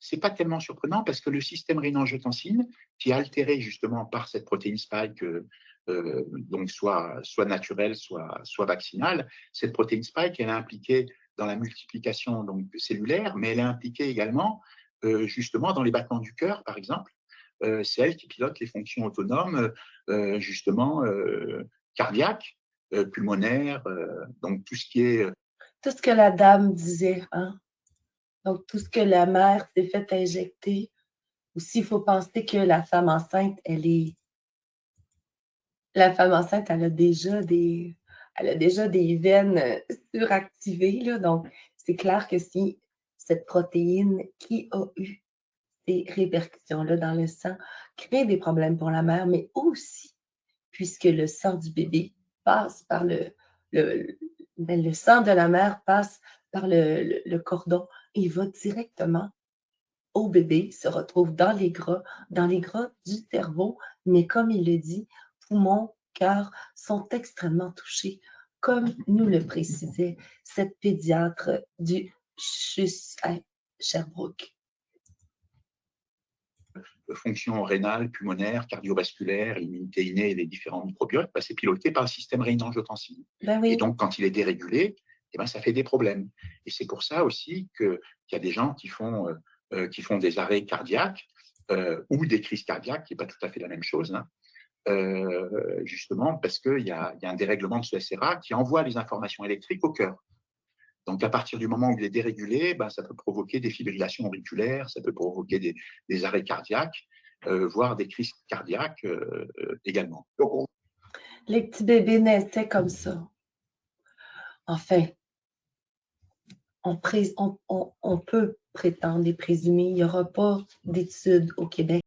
c'est pas tellement surprenant parce que le système rénin-angiotensine, qui est altéré justement par cette protéine spike, donc soit naturelle, soit vaccinale, cette protéine spike, elle est impliquée dans la multiplication donc, cellulaire, mais elle est impliquée également justement dans les battements du cœur, par exemple. C'est elle qui pilote les fonctions autonomes, justement cardiaques, pulmonaires, donc tout ce qui est… Tout ce que la dame disait, hein? Donc, tout ce que la mère s'est fait injecter. Aussi, il faut penser que la femme enceinte, la femme enceinte, elle a déjà des veines suractivées, là. Donc, c'est clair que si cette protéine qui a eu ces répercussions-là dans le sang crée des problèmes pour la mère, mais aussi, puisque le sang du bébé passe par le, le sang de la mère passe par le cordon et va directement au bébé, se retrouve dans les gras du cerveau, mais comme il le dit, poumons, cœur sont extrêmement touchés, comme nous le précisait cette pédiatre du CHUS à Sherbrooke. Fonctions rénales, pulmonaires, cardiovasculaires, l'immunité innée et les différents microbiotes, bah, c'est piloté par le système rénin-angiotensine. Ben oui. Et donc, quand il est dérégulé, eh ben, ça fait des problèmes. Et c'est pour ça aussi qu'il y a des gens qui font des arrêts cardiaques ou des crises cardiaques, qui n'est pas tout à fait la même chose, hein, justement parce qu'il y a un dérèglement de ce SRA qui envoie les informations électriques au cœur. Donc, à partir du moment où il est dérégulé, ben, ça peut provoquer des fibrillations auriculaires, ça peut provoquer des arrêts cardiaques, voire des crises cardiaques également. Donc, les petits bébés naissaient comme ça. Enfin, on peut prétendre et présumer, il n'y aura pas d'études au Québec